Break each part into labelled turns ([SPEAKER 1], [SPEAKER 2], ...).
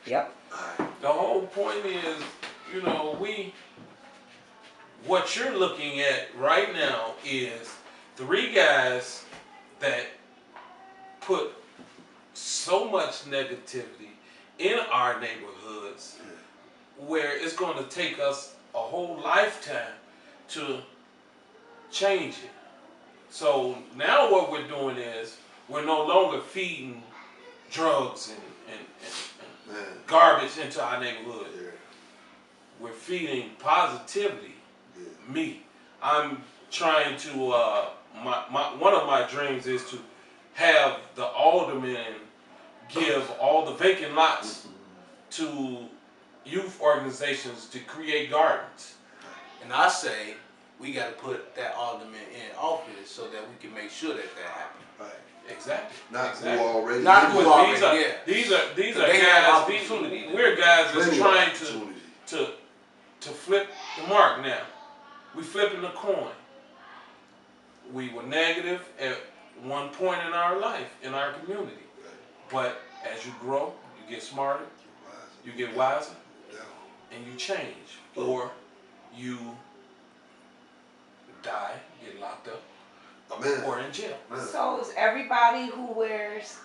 [SPEAKER 1] Yep.
[SPEAKER 2] The whole point is, what you're looking at right now is three guys that put so much negativity in our neighborhoods where it's going to take us a whole lifetime to change it. So now what we're doing is we're no longer feeding drugs and garbage into our neighborhood.
[SPEAKER 3] Yeah.
[SPEAKER 2] We're feeding positivity.
[SPEAKER 3] Yeah.
[SPEAKER 2] Me, I'm trying to. One of my dreams is to have the aldermen give all the vacant lots to youth organizations to create gardens.
[SPEAKER 4] And I say we got to put that alderman in office so that we can make sure that happens.
[SPEAKER 3] Right.
[SPEAKER 2] Exactly.
[SPEAKER 3] Not
[SPEAKER 2] exactly.
[SPEAKER 3] who already.
[SPEAKER 4] Not who already.
[SPEAKER 2] These are
[SPEAKER 4] they have
[SPEAKER 2] guys.
[SPEAKER 4] opportunity.
[SPEAKER 2] We're guys that's trying
[SPEAKER 3] to
[SPEAKER 2] flip the mark now. We flipping the coin. We were negative at one point in our life, in our community. But as you grow, you get smarter, you get wiser, and you change. Or you die, get locked up, or in jail.
[SPEAKER 1] So is everybody who wears,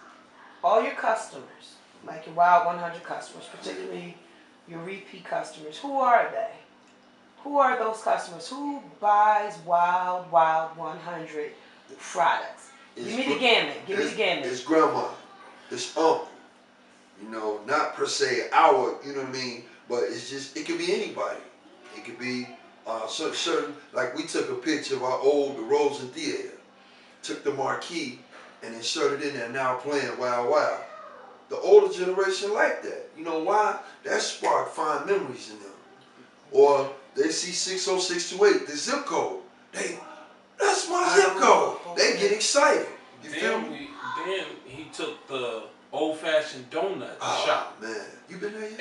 [SPEAKER 1] all your customers, like your Wild 100 customers, particularly your repeat customers, who are they? Who are those customers? Who buys Wild 100 products? Give me the gamut. Give me the gamut.
[SPEAKER 3] It's grandma. It's uncle. Not per se our, you know what I mean? But it's just, it could be anybody. It could be certain, like we took a picture of our the Rosen Theater, took the marquee and inserted in there, now playing Wild Wild. The older generation like that. You know why? That sparked fond memories in them. Or they see 60628, the zip code. That's my zip code. They get excited. You feel me?
[SPEAKER 2] Then he took the old-fashioned donut shop.
[SPEAKER 3] Man, you been there yet?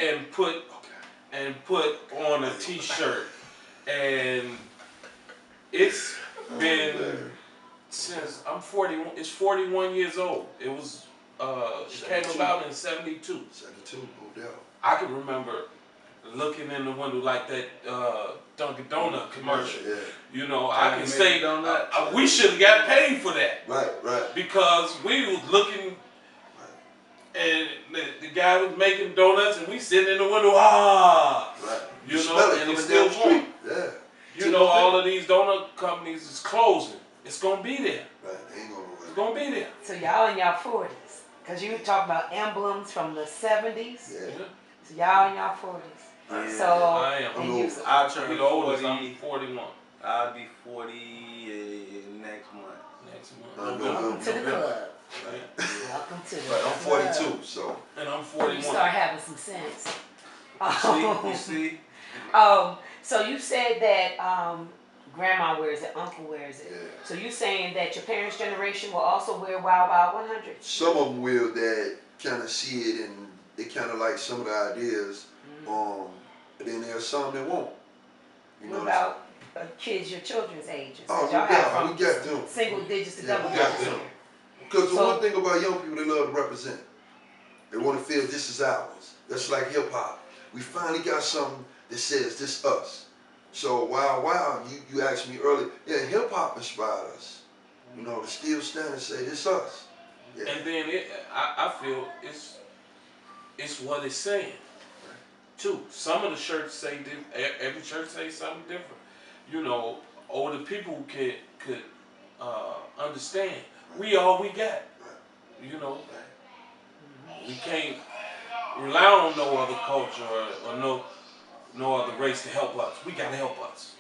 [SPEAKER 2] And put on a T-shirt, and it's been since I'm 41. It's 41 years old. It was it came about in 72.
[SPEAKER 3] 72, no doubt.
[SPEAKER 2] I can remember looking in the window like that Dunkin' Donut commercial.
[SPEAKER 3] Yeah.
[SPEAKER 2] I can say we should have got paid for that.
[SPEAKER 3] Right.
[SPEAKER 2] Because we was looking, and the guy was making donuts, and we sitting in the window,
[SPEAKER 3] Right.
[SPEAKER 2] And it's still going.
[SPEAKER 3] Yeah.
[SPEAKER 2] All of these donut companies is closing. It's gonna be there.
[SPEAKER 3] Right. Ain't gonna work.
[SPEAKER 2] It's gonna be there.
[SPEAKER 1] So y'all in y'all 40s. Because you talk about emblems from the 70s.
[SPEAKER 3] Yeah.
[SPEAKER 1] So y'all in y'all 40s.
[SPEAKER 4] Yeah.
[SPEAKER 1] So
[SPEAKER 2] I am.
[SPEAKER 4] I'll turn
[SPEAKER 2] 40. I'm 41.
[SPEAKER 4] I'll be 40 next month.
[SPEAKER 1] Welcome to the club.
[SPEAKER 2] Right.
[SPEAKER 1] Welcome to the
[SPEAKER 3] Right. I'm
[SPEAKER 1] club.
[SPEAKER 3] 42, so.
[SPEAKER 2] And I'm 41.
[SPEAKER 1] You start having some sense.
[SPEAKER 4] You see?
[SPEAKER 1] So you said that grandma wears it, uncle wears it.
[SPEAKER 3] Yeah.
[SPEAKER 1] So you saying that your parents' generation will also wear Wild 100?
[SPEAKER 3] Some of them will that kind of see it and they kind of like some of the ideas. And then there's some that won't.
[SPEAKER 1] What about kids your children's ages?
[SPEAKER 3] Oh,
[SPEAKER 1] y'all have
[SPEAKER 3] we got them.
[SPEAKER 1] Single digits to
[SPEAKER 3] Yeah,
[SPEAKER 1] double
[SPEAKER 3] we got
[SPEAKER 1] digits
[SPEAKER 3] them.
[SPEAKER 1] here.
[SPEAKER 3] Because the one thing about young people, they love to represent. They want to feel this is ours. That's like hip hop. We finally got something that says this us. So Wild, you asked me earlier, hip hop inspired us. To still stand and say this us. Yeah.
[SPEAKER 2] And then I feel it's what it's saying. Too. Some of the shirts say every shirt says something different. Older people could understand. We all we got. We can't rely on no other culture or no other race to help us. We gotta help us.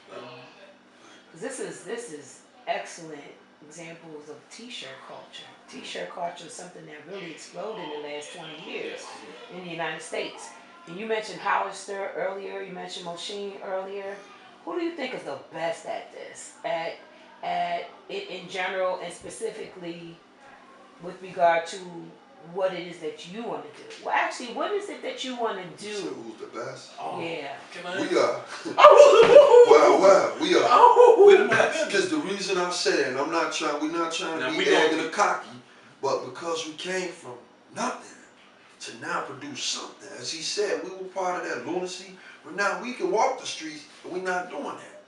[SPEAKER 1] This is excellent examples of T-shirt culture. T-shirt culture is something that really exploded in the last 20 years in the United States. And you mentioned Hollister earlier. You mentioned Moshin earlier. Who do you think is the best at this? In general and specifically with regard to what it is that you want to do. Well, actually, what is it that you want to do?
[SPEAKER 3] So who's the best?
[SPEAKER 1] Yeah.
[SPEAKER 3] We are. Wow. We are.
[SPEAKER 2] We're the best.
[SPEAKER 3] Because the reason I say that, and we're not trying to be arrogant or cocky, but because we came from nothing to now produce something. As he said, we were part of that lunacy, but now we can walk the streets, and we're not doing that.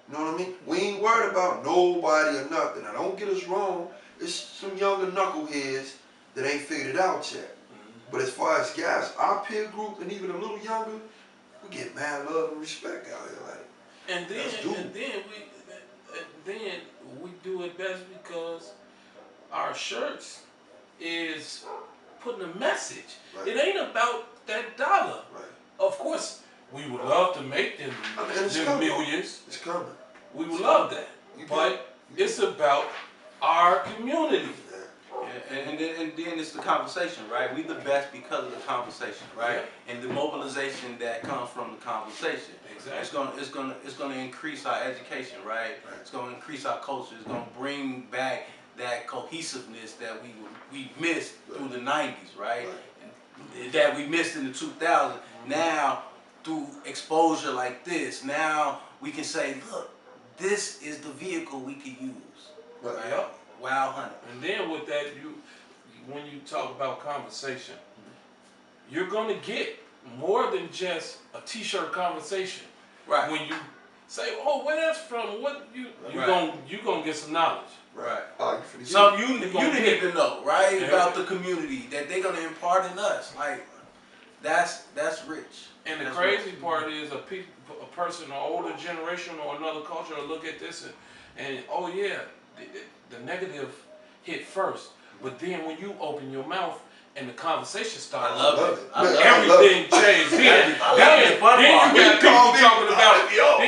[SPEAKER 3] You know what I mean? We ain't worried about nobody or nothing. Now, don't get us wrong. It's some younger knuckleheads that ain't figured it out yet. But as far as guys, our peer group and even a little younger, we get mad love and respect out here. Like,
[SPEAKER 2] and then we do it best because our shirts is putting a message.
[SPEAKER 3] Right.
[SPEAKER 2] It ain't about that dollar.
[SPEAKER 3] Right.
[SPEAKER 2] Of course, we would love to make them, them millions.
[SPEAKER 3] It's coming.
[SPEAKER 2] We would love that. But it's about our community.
[SPEAKER 4] Yeah, and then it's the conversation, right? We the best because of the conversation, right?
[SPEAKER 2] Yeah.
[SPEAKER 4] And the mobilization that comes from the conversation.
[SPEAKER 2] Exactly.
[SPEAKER 4] It's gonna increase our education, right? It's gonna increase our culture. It's gonna bring back that cohesiveness that we missed through the '90s, right? And that we missed in the 2000s. Now, through exposure like this, now we can say, look, this is the vehicle we could use.
[SPEAKER 3] Right.
[SPEAKER 2] Yep.
[SPEAKER 4] Wow, honey.
[SPEAKER 2] And then with that, when you talk about conversation, you're gonna get more than just a T-shirt conversation.
[SPEAKER 4] Right.
[SPEAKER 2] When you say, "Oh, where that's from?" What you
[SPEAKER 4] Right.
[SPEAKER 2] gonna get some knowledge.
[SPEAKER 4] Right.
[SPEAKER 3] Something
[SPEAKER 4] you didn't even know, right?
[SPEAKER 2] Yeah.
[SPEAKER 4] About the community that they're gonna impart in us. Like that's rich.
[SPEAKER 2] And the
[SPEAKER 4] That's
[SPEAKER 2] crazy
[SPEAKER 4] rich.
[SPEAKER 2] part is a person, an older generation or another culture will look at this and oh yeah, the negative hit first. But then when you open your mouth and the conversation starts,
[SPEAKER 4] I love it.
[SPEAKER 2] Everything changed. Then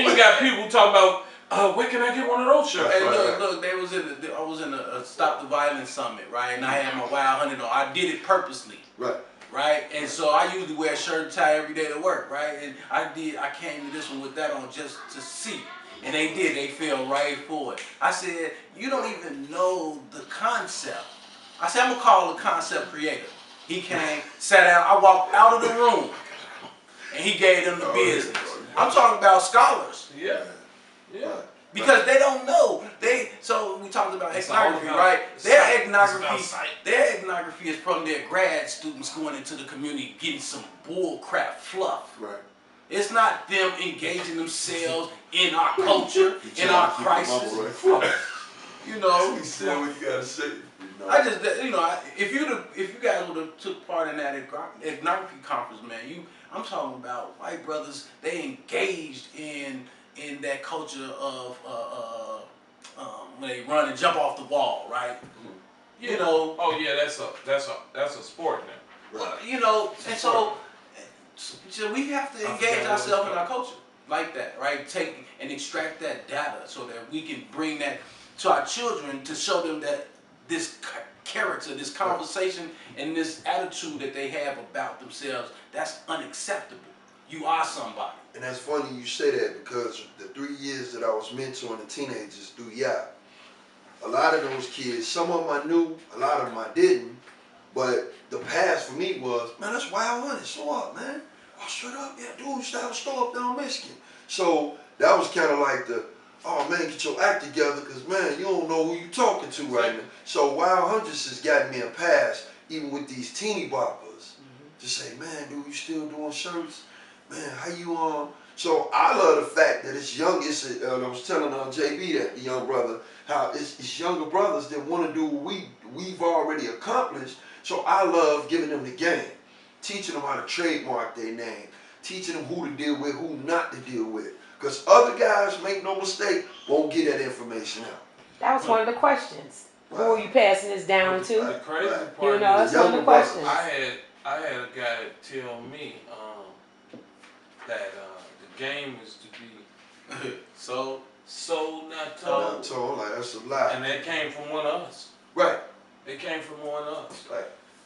[SPEAKER 2] you got people talking about, where can I get one of those shirts?
[SPEAKER 4] Hey, look, I was in a Stop the Violence Summit, right? And I had my Wild Honey on. I did it purposely. Right? And so I usually wear a shirt and tie every day to work, right? And I came to this one with that on just to see. And they did, they fell right for it. I said, you don't even know the concept. I said, I'm gonna call the concept creator. He came, sat down, I walked out of the room, and he gave them the business. I'm talking about scholars.
[SPEAKER 2] Yeah.
[SPEAKER 4] Because they don't know. So we talked about ethnography, right? Their ethnography is from their grad students going into the community getting some bull crap fluff.
[SPEAKER 3] Right.
[SPEAKER 4] It's not them engaging themselves in our culture, in our crisis. You know.
[SPEAKER 3] You said what you gotta say.
[SPEAKER 4] I just, if you guys would have took part in that ethnography conference, man, I'm talking about white brothers. They engaged in that culture of when they run and jump off the wall, right?
[SPEAKER 2] Yeah.
[SPEAKER 4] You know.
[SPEAKER 2] Oh yeah, that's a sport now.
[SPEAKER 4] Well, you know, and so we have to engage ourselves in our culture like that, right? Take and extract that data so that we can bring that to our children to show them that this character, this conversation, and this attitude that they have about themselves, that's unacceptable. You are somebody.
[SPEAKER 3] And that's funny you say that because the 3 years that I was mentoring the teenagers through YAP, a lot of those kids, some of them I knew, a lot of them I didn't, but the past for me was, man, that's Wild Honey, so what, man? Oh, straight up, yeah, dude, used to have a store up there in Michigan. So that was kind of like the, oh man, get your act together, because man, you don't know who you talking to right now. So Wild Hundreds has gotten me a pass, even with these teeny boppers, to say, man, dude, you still doing shirts? Man, how you So I love the fact that it's young. I was telling JB that, the young brother, how it's younger brothers that want to do what we've already accomplished. So I love giving them the game, teaching them how to trademark their name, teaching them who to deal with, who not to deal with. Because other guys, make no mistake, won't get that information out.
[SPEAKER 1] That was one of the questions. Who are you passing this down to?
[SPEAKER 2] The crazy part
[SPEAKER 1] You know, that's one of the questions.
[SPEAKER 2] I had a guy tell me that the game is to be sold, not told.
[SPEAKER 3] Not told, like that's a lie.
[SPEAKER 2] And that came from one of us.
[SPEAKER 3] Right.
[SPEAKER 2] It came from one of us.
[SPEAKER 3] Right.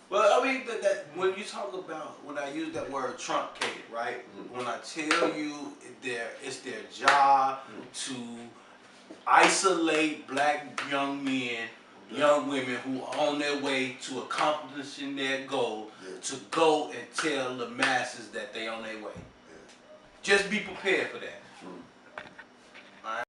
[SPEAKER 4] Well, I mean, that when you talk about, when I use that word truncated, right? When I tell you it's their job to isolate black young men, young women who are on their way to accomplishing their goal, to go and tell the masses that they on their way. Just be prepared for that.